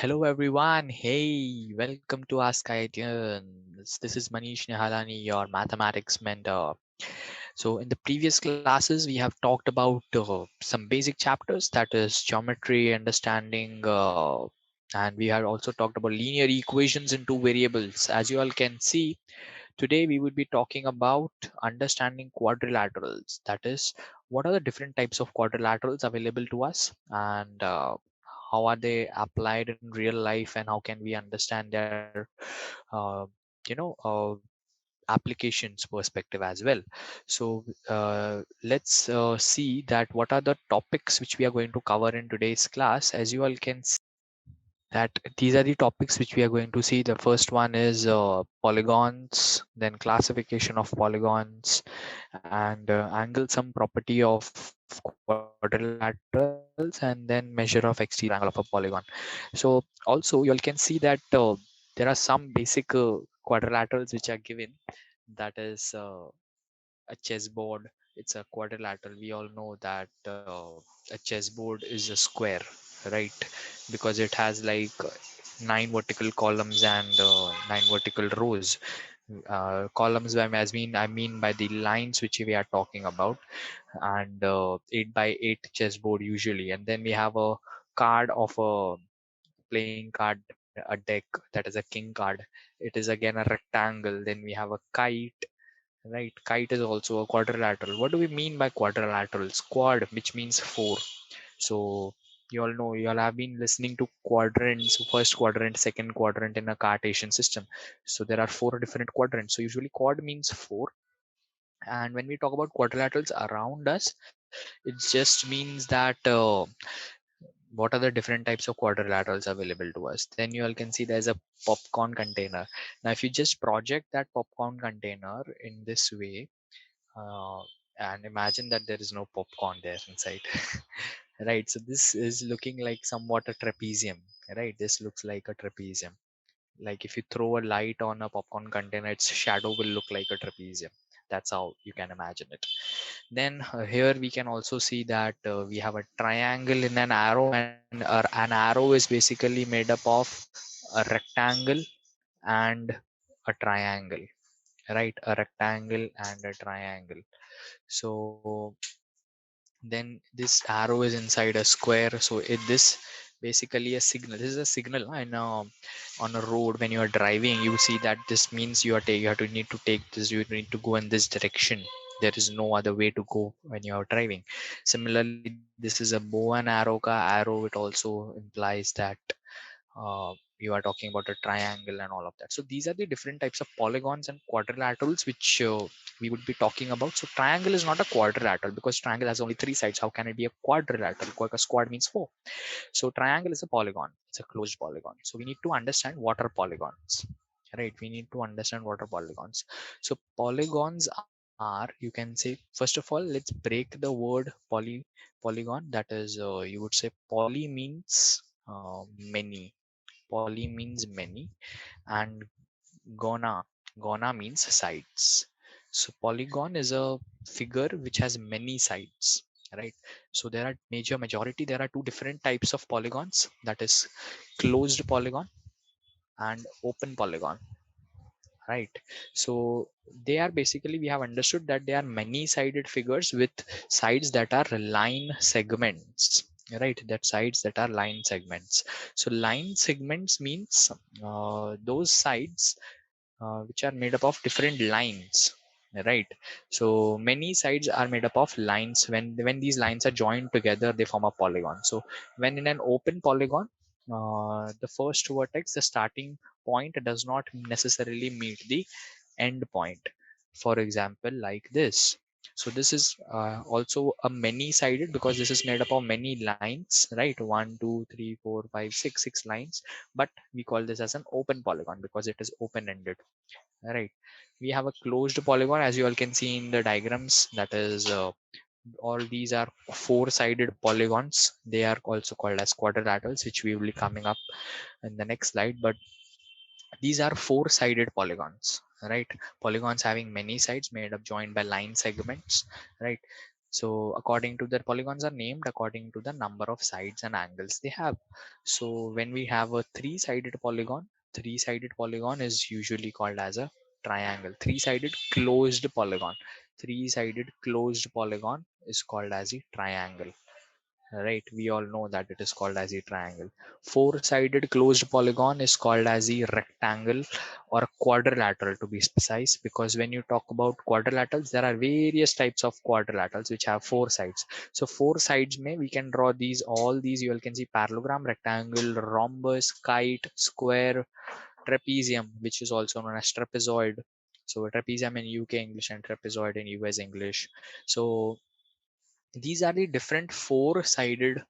Hello everyone. Hey, welcome to Ask IITians. This is Manish Nihalani, your mathematics mentor. So in the previous classes, we have talked about some basic chapters, that is geometry, understanding, and we have also talked about linear equations in two variables. As you all can see, today we will be talking about understanding quadrilaterals. That is, what are the different types of quadrilaterals available to us, and how are they applied in real life, and how can we understand their uh, applications perspective as well. So let's see that what are the topics which we are going to cover in today's class. As you all can see that these are the topics which we are going to see. The first one is polygons, then classification of polygons, and angle sum property of quadrilaterals, and then measure of exterior angle of a polygon. So also you all can see that there are some basic quadrilaterals which are given, that is a chessboard. It's a quadrilateral. We all know that a chessboard is a square, right? Because it has like 9 vertical columns and 9 vertical rows. Columns I mean by the lines which we are talking about, and 8 by 8 chessboard usually. And then we have a card of a playing card, a deck, that is a king card. It is again a rectangle. Then we have a kite. Right, kite is also a quadrilateral. What do we mean by quadrilaterals? Quad, which means four. So you all know, you all have been listening to quadrants, first quadrant, second quadrant in a Cartesian system. So there are four different quadrants. So usually quad means four. And when we talk about quadrilaterals around us, it just means that what are the different types of quadrilaterals available to us. Then you all can see there's a popcorn container. Now if you just project that popcorn container in this way, uh, and imagine that there is no popcorn there inside. Right, so this is looking like somewhat a trapezium. Right, this looks like a trapezium. Like if you throw a light on a popcorn container, its shadow will look like a trapezium. That's how you can imagine it. Then here we can also see that we have a triangle in an arrow, and an arrow is basically made up of a rectangle and a triangle. Right, a rectangle and a triangle. So then this arrow is inside a square. So this basically a signal. This is a signal, and on a road when you are driving, you see that this means you have to need to take this, you need to go in this direction. There is no other way to go when you are driving. Similarly, this is a bow and arrow ka arrow. It also implies that you are talking about a triangle and all of that. So these are the different types of polygons and quadrilaterals which we would be talking about. So triangle is not a quadrilateral because triangle has only three sides. How can it be a quadrilateral? Because quad means four. So triangle is a polygon. It's a closed polygon. So we need to understand what are polygons. Right, we need to understand what are polygons. So polygons are, you can say, first of all, let's break the word polygon. That is, you would say poly means many. Poly means many, and gona gona means sides. So polygon is a figure which has many sides. Right. So there are majority. There are two different types of polygons. That is closed polygon and open polygon. Right, so they are basically, we have understood that they are many sided figures with sides that are line segments. Right, that sides that are line segments. So line segments means those sides which are made up of different lines. Right, so many sides are made up of lines. When these lines are joined together, they form a polygon. So when in an open polygon, the first vertex, the starting point, does not necessarily meet the end point. For example, like this. So this is also a many sided because this is made up of many lines. Right, 1 2 3 4 5 6 lines. But we call this as an open polygon because it is open ended. Right, we have a closed polygon, as you all can see in the diagrams. That is, all these are four-sided polygons. They are also called as quadrilaterals, which we will be coming up in the next slide. But these are four-sided polygons. Right, polygons having many sides made up, joined by line segments. Right, So according to their polygons are named according to the number of sides and angles they have. So when we have a three-sided polygon is usually called as a triangle. Three-sided closed polygon. Three-sided closed polygon is called as a triangle. Right, we all know that it is called as a triangle. Four-sided closed polygon is called as a rectangle or a quadrilateral, to be precise, because when you talk about quadrilaterals, there are various types of quadrilaterals which have four sides. So four sides may we can draw these, all these you all can see: parallelogram, rectangle, rhombus, kite, square, trapezium, which is also known as trapezoid. So trapezium in UK English and trapezoid in US English. So these are the different four-sided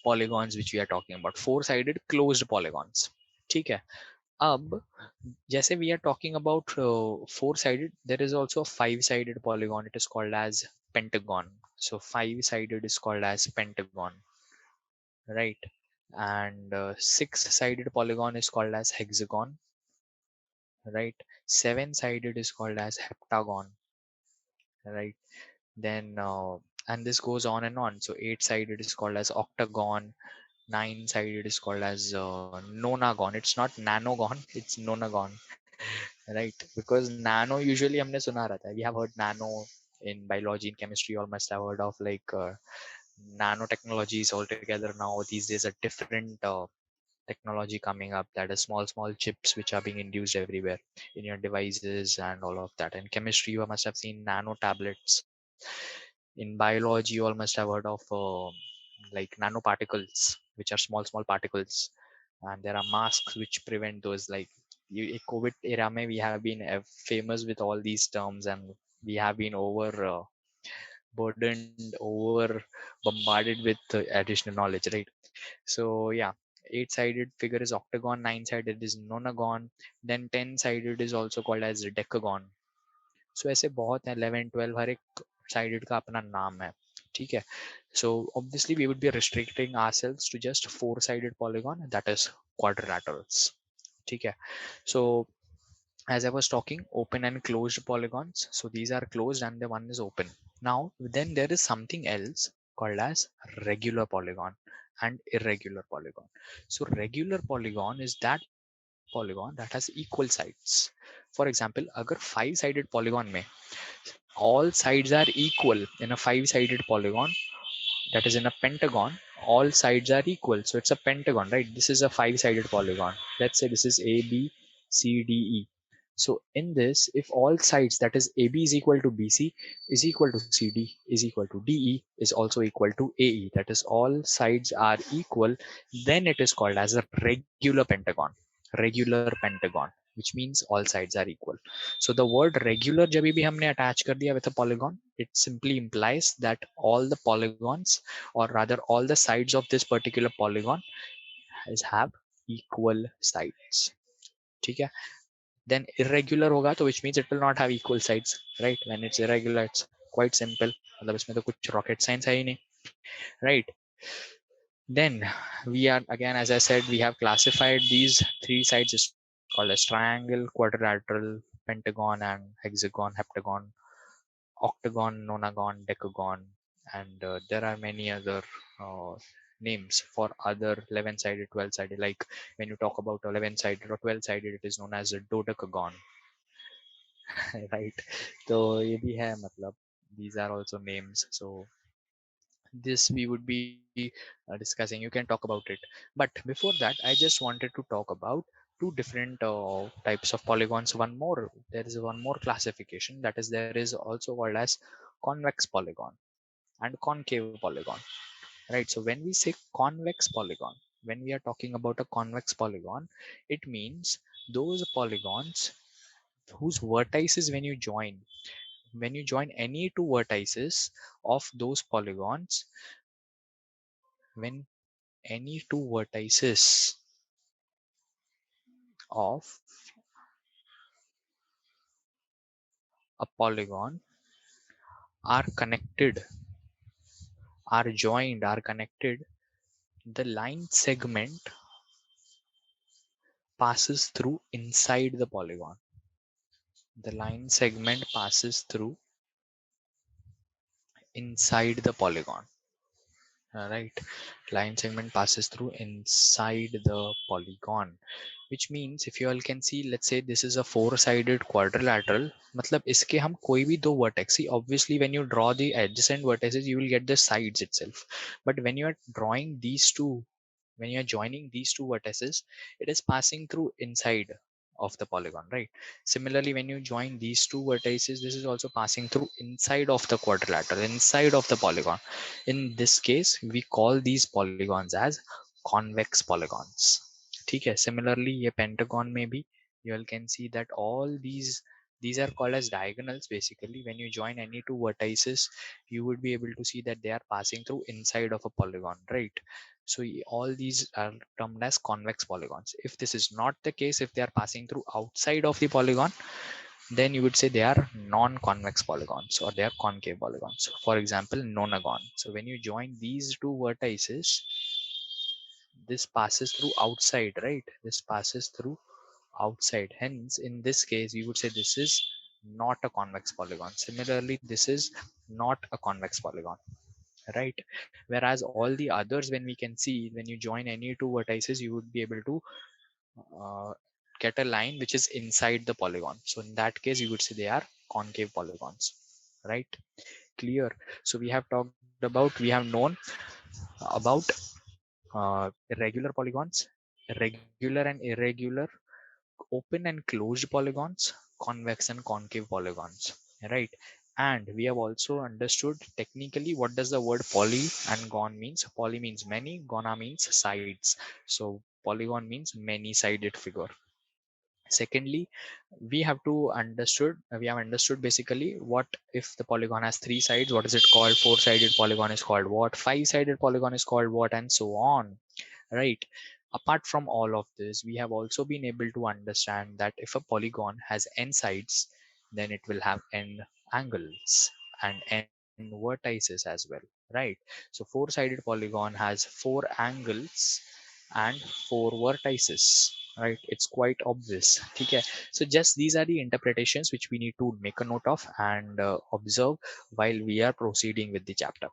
polygons which we are talking about, four-sided closed polygons. ठीक है. अब जैसे we are talking about four-sided, there is also a five-sided polygon. It is called as pentagon. So five-sided is called as pentagon, right? And six-sided polygon is called as hexagon, right? Seven-sided is called as heptagon, right? Then and this goes on and on. So eight-sided is called as octagon. Nine-sided is called as nonagon. It's not nanogon, it's nonagon, right? Because nano usually हमने सुना रहता है. We have heard nano in biology, in chemistry. You all must have heard of like nanotechnologies altogether. Now these days a different technology coming up, that is small chips which are being induced everywhere in your devices and all of that. And chemistry, you must have seen nano tablets. In biology, you all must have heard of like nanoparticles, which are small particles, and there are masks which prevent those. Like in COVID era mein we have been famous with all these terms, and we have been over burdened, over bombarded with additional knowledge, right? So yeah, eight-sided figure is octagon, nine-sided is nonagon, then 10-sided is also called as decagon. सो ऐसे बहुत हैं, 11 12 हर एक sided का अपना नाम है, ठीक है. So obviously we would be restricting ourselves to just four-sided polygon, that is quadrilaterals, ठीक है. So as I was talking, open and closed polygons, so these are closed and the one is open. Now then there is something else called as regular polygon and irregular polygon. So regular polygon is that polygon that has equal sides. For example, अगर five sided polygon में all sides are equal in a five-sided polygon, that is in a pentagon, all sides are equal, so it's a pentagon, right? This is a five-sided polygon. Let's say this is a b c d e. So in this, if all sides, that is ab is equal to bc is equal to cd is equal to de is also equal to ae, that is all sides are equal, then it is called as a regular pentagon. Regular pentagon, which means all sides are equal. So the word regular जब भी हमने attach कर दिया with a polygon, it simply implies that all the polygons, or rather all the sides of this particular polygon have equal sides, ठीक है. Then irregular होगा तो which means it will not have equal sides, right? When it's irregular, it's quite simple, मतलब इसमें तो कुछ rocket science है ही नहीं, right? Then we are again, as I said, we have classified these three sides is called as triangle, quadrilateral, pentagon, and hexagon, heptagon, octagon, nonagon, decagon, and there are many other uh, names for other 11-sided, 12-sided. Like when you talk about 11-sided or 12-sided, it is known as a dodecagon, right? So ये भी है, मतलब these are also names. So this we would be discussing. You can talk about it, but before that I just wanted to talk about two different types of polygons. One more, there is one more classification, that is there is also called as convex polygon and concave polygon, right? So when we say convex polygon, when we are talking about a convex polygon, it means those polygons whose vertices, when you join any two vertices of those polygons, when any two vertices of a polygon are connected, are joined, are connected, the line segment passes through inside the polygon. The line segment passes through inside the polygon. Right, line segment passes through inside the polygon, which means if you all can see, let's say this is a four-sided quadrilateral, मतलब इसके हम कोई भी दो vertex, see obviously when you draw the adjacent vertices you will get the sides itself, but when you are drawing these two, when you are joining these two vertices, it is passing through inside of the polygon, right? Similarly, when you join these two vertices, this is also passing through inside of the quadrilateral, inside of the polygon. In this case, we call these polygons as convex polygons. ठीक है, similarly ये pentagon में भी you all can see that all these are called as diagonals. Basically, when you join any two vertices, you would be able to see that they are passing through inside of a polygon, right? So all these are termed as convex polygons. If this is not the case, if they are passing through outside of the polygon, then you would say they are non-convex polygons or they are concave polygons. For example, nonagon. So when you join these two vertices, this passes through outside, right? This passes through outside. Hence, in this case, we would say this is not a convex polygon. Similarly, this is not a convex polygon, right? Whereas all the others, when we can see, when you join any two vertices, you would be able to uh, get a line which is inside the polygon. So in that case, you would say they are concave polygons, right? Clear. So we have talked about, we have known about irregular polygons, regular and irregular, open and closed polygons, convex and concave polygons, right? And we have also understood technically what does the word poly and gon means. Poly means many, gonna means sides. So polygon means many sided figure. Secondly, we have understood basically what if the polygon has three sides, what is it called? Four-sided polygon is called what? Five-sided polygon is called what? And so on, right? Apart from all of this, we have also been able to understand that if a polygon has n sides, then it will have n angles and n vertices as well, right? So four-sided polygon has four angles and four vertices, right? It's quite obvious. Okay, so just these are the interpretations which we need to make a note of and observe while we are proceeding with the chapter.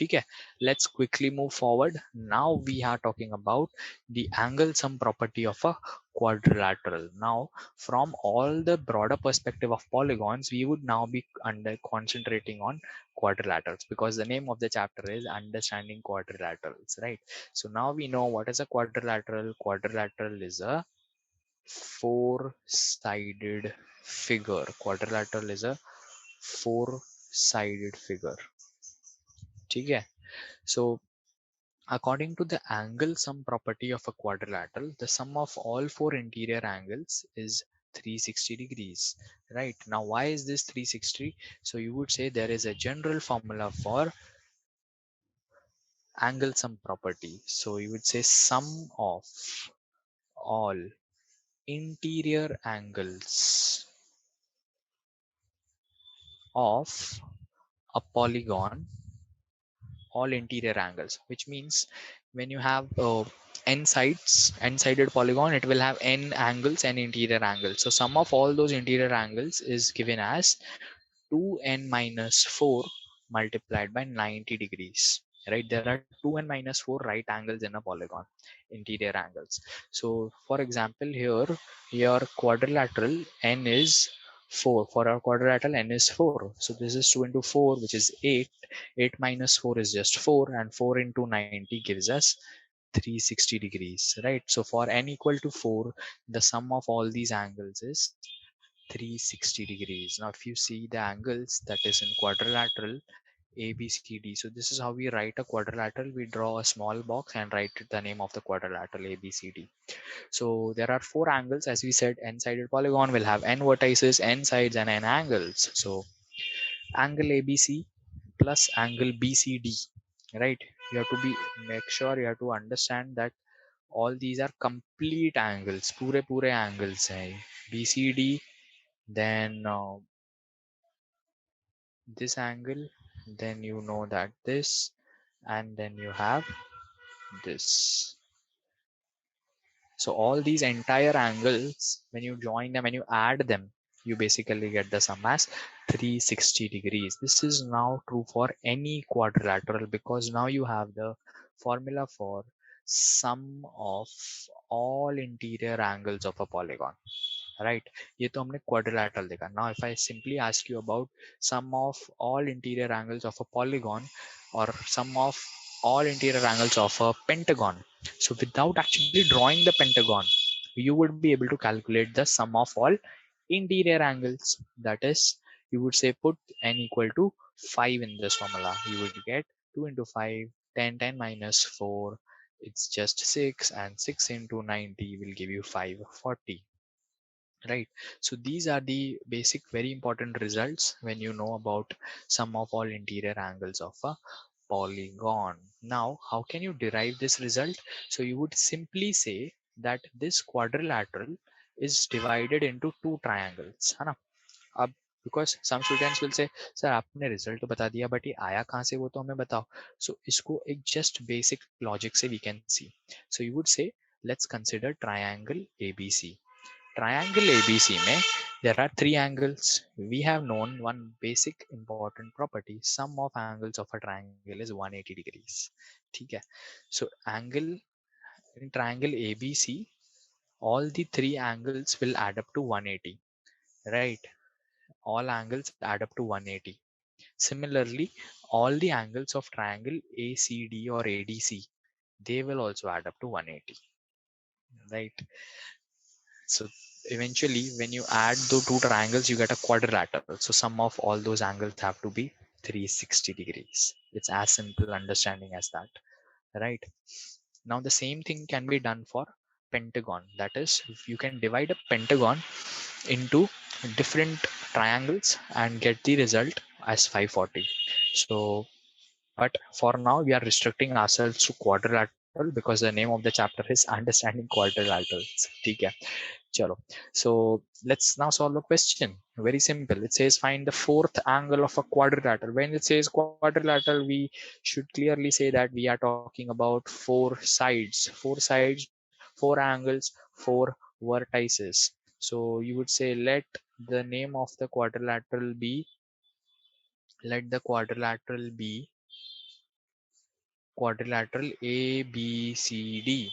Okay, let's quickly move forward. Now we are talking about the angle sum property of a quadrilateral. Now, from all the broader perspective of polygons, we would now be under concentrating on quadrilaterals because the name of the chapter is understanding quadrilaterals, right? So now we know what is a quadrilateral. Quadrilateral is a four-sided figure. Quadrilateral is a four-sided figure. Okay, so according to the angle sum property of a quadrilateral, the sum of all four interior angles is 360 degrees, right? Now why is this 360? So you would say there is a general formula for angle sum property. So you would say sum of all interior angles of a polygon, all interior angles, which means when you have n-sided polygon, it will have n angles and interior angles. So sum of all those interior angles is given as 2n minus 4 multiplied by 90 degrees, right? There are 2n minus 4 right angles in a polygon, interior angles. So for example, here your quadrilateral n is 4. For our quadrilateral n is 4, so this is 2 into 4, which is 8. 8 minus 4 is just 4, and 4 into 90 gives us 360 degrees, right? So for n equal to 4, the sum of all these angles is 360 degrees. Now if you see the angles that is in quadrilateral ABCD, so this is how we write a quadrilateral. We draw a small box and write the name of the quadrilateral ABCD. So there are four angles, as we said. N-sided polygon will have n vertices, n sides, and n angles. So angle ABC plus angle BCD, right? You have to be make sure you have to understand that all these are complete angles, पूरे angles हैं. BCD, then this angle, then you know that this, and then you have this. So all these entire angles, when you join them, when you add them, you basically get the sum as 360 degrees. This is now true for any quadrilateral because now you have the formula for sum of all interior angles of a polygon, right? ये तो हमने quadrilateral देखा. Now if I simply ask you about sum of all interior angles of a polygon or sum of all interior angles of a pentagon, so without actually drawing the pentagon, you would be able to calculate the sum of all interior angles. That is, you would say put n equal to 5 in this formula. You would get 2 into 5, 10, 10 minus 4, it's just 6, and 6 into 90 will give you 540, right? So these are the basic very important results when you know about sum of all interior angles of a polygon. Now how can you derive this result? So you would simply say that this quadrilateral is divided into two triangles, है ना? अब because some students will say sir आपने result तो बता दिया but ये आया कहाँ से वो तो हमें बताओ. So इसको एक just basic logic से we can see. So you would say let's consider triangle ABC. Triangle ABC में there are three angles. We have known one basic important property. Sum of angles of a triangle is 180 degrees. ठीक है. So angle in triangle ABC, all the three angles will add up to 180. Right? All angles add up to 180. Similarly, all the angles of triangle ACD or ADC, they will also add up to 180. Right? So eventually when you add the two triangles you get a quadrilateral, so sum of all those angles have to be 360 degrees. It's as simple understanding as that, right? Now the same thing can be done for pentagon. That is, if you can divide a pentagon into different triangles and get the result as 540. So but for now we are restricting ourselves to quadrilateral because the name of the chapter is understanding quadrilaterals. ठीक है. Chalo. So let's now solve a question. Very simple. It says find the fourth angle of a quadrilateral. When it says quadrilateral, we should clearly say that we are talking about four sides, four angles, four vertices. So you would say the name of the quadrilateral be let the quadrilateral be quadrilateral ABCD.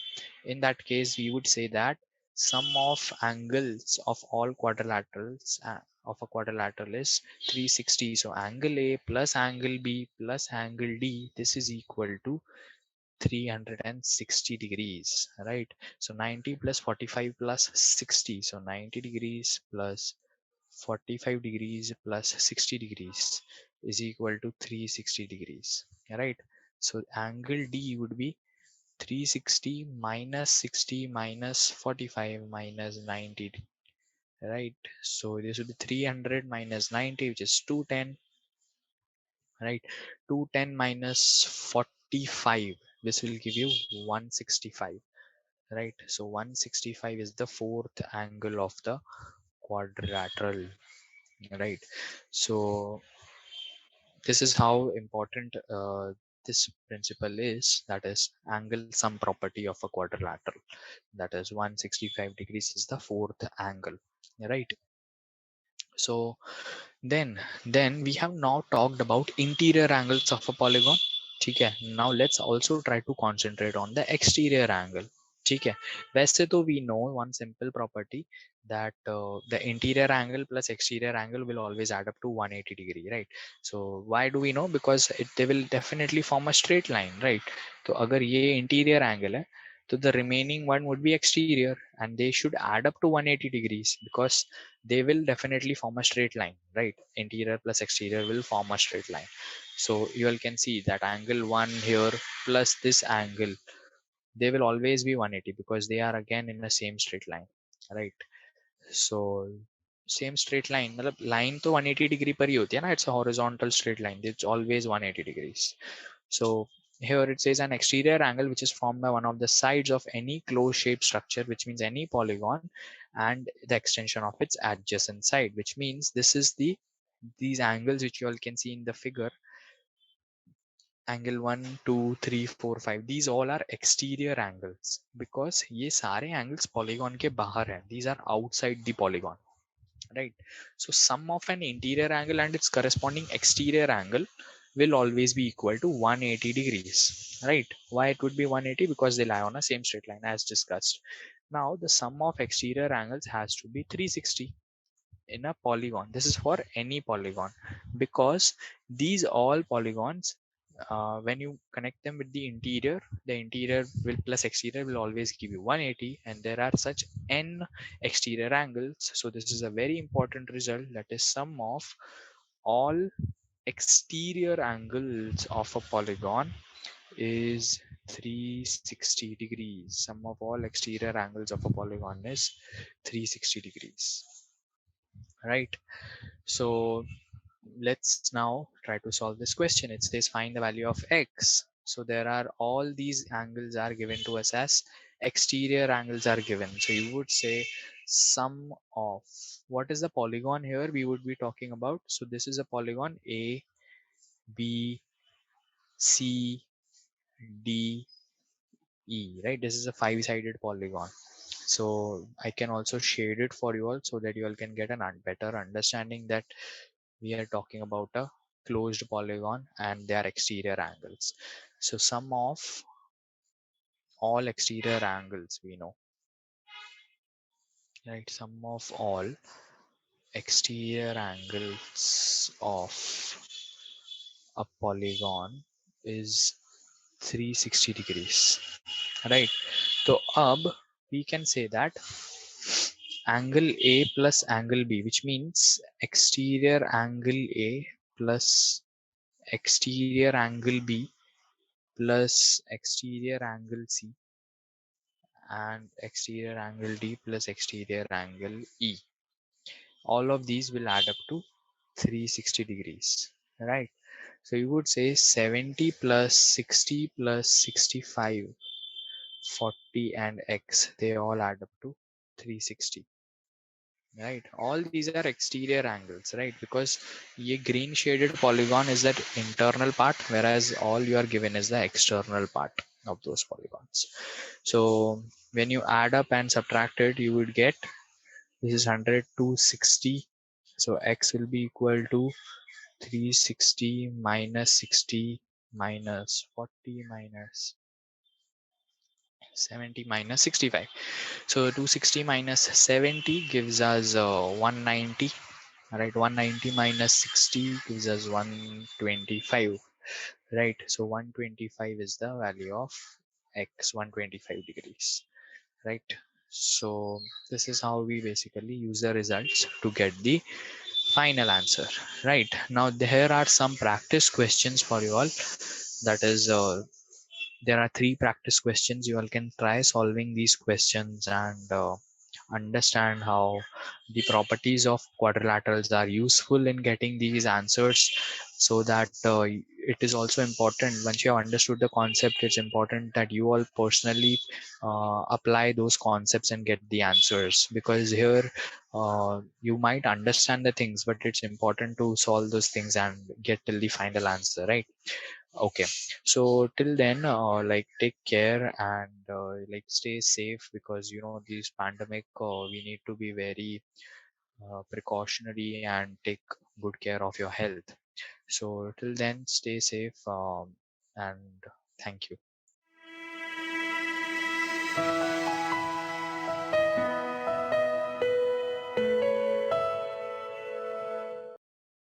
In that case, we would say that sum of angles of all quadrilaterals of a quadrilateral is 360. So angle A plus angle B plus angle D, this is equal to 360 degrees, right? So 90 plus 45 plus 60. So 90 degrees plus 45 degrees plus 60 degrees is equal to 360 degrees, right? So angle D would be 360 minus 60 minus 45 minus 90, right? So this would be 300 minus 90, which is 210, right? 210 minus 45, this will give you 165, right? So 165 is the fourth angle of the quadrilateral, right? So this is how important this principle is, that is angle sum property of a quadrilateral, that is 165 degrees is the fourth angle, right? So then we have now talked about interior angles of a polygon. ठीक है. Now let's also try to concentrate on the exterior angle. ठीक है. वैसे तो we know one simple property that the interior angle plus exterior angle will always add up to 180 degree, right? So why do we know? Because they will definitely form a straight line, right? तो अगर ये interior angle है तो the remaining one would be exterior and they should add up to 180 degrees because they will definitely form a straight line, right? Interior plus exterior will form a straight line. So you all can see that angle 1 here plus this angle, they will always be 180 because they are again in the same straight line, right? So same straight line, मतलब line तो 180 degree पर ही होती है ना, it's a horizontal straight line, it's always 180 degrees. So here it says an exterior angle which is formed by one of the sides of any closed shaped structure, which means any polygon, and the extension of its adjacent side, which means this is these angles which you all can see in the figure. Angle 1 2 3 4 5, these all are exterior angles because ये सारे angles polygon के बाहर हैं, these are outside the polygon, right? So sum of an interior angle and its corresponding exterior angle will always be equal to 180 degrees, right? Why it would be 180? Because they lie on a same straight line as discussed. Now the sum of exterior angles has to be 360 in a polygon. This is for any polygon, because these all polygons, when you connect them with the interior will plus exterior will always give you 180, and there are such n exterior angles. So this is a very important result, that is sum of all exterior angles of a polygon is 360 degrees. Sum of all exterior angles of a polygon is 360 degrees, right? So let's now try to solve this question. It says find the value of x. So there are all these angles are given to us as exterior angles are given. So you would say sum of, what is the polygon here we would be talking about? So this is a polygon A, B, C, D, E, right? This is a five-sided polygon. So I can also shade it for you all so that you all can get a better understanding that we are talking about a closed polygon and their exterior angles. So sum of all exterior angles we know, right? Sum of all exterior angles of a polygon is 360 degrees, right? So ab we can say that angle A plus angle B, which means exterior angle A plus exterior angle B plus exterior angle C and exterior angle D plus exterior angle E. All of these will add up to 360 degrees, right? So you would say 70 plus 60 plus 65, 40 and X, they all add up to 360, right? All these are exterior angles, right? Because a green shaded polygon is that internal part, whereas all you are given is the external part of those polygons. So when you add up and subtract it, you would get, this is 100 to 60. So x will be equal to 360 minus 60 minus 40 minus 70 minus 65. So 260 minus 70 gives us 190. Right, 190 minus 60 gives us 125. Right, so 125 is the value of x, 125 degrees, right? So this is how we basically use the results to get the final answer. Right, now there are some practice questions for you all. That is there are three practice questions. You all can try solving these questions and understand how the properties of quadrilaterals are useful in getting these answers, so that it is also important, once you have understood the concept, it's important that you all personally apply those concepts and get the answers, because here you might understand the things, but it's important to solve those things and get till the final answer, right? Okay, so till then, like take care and like stay safe, because you know this pandemic, we need to be very precautionary and take good care of your health. So till then, stay safe, and thank you.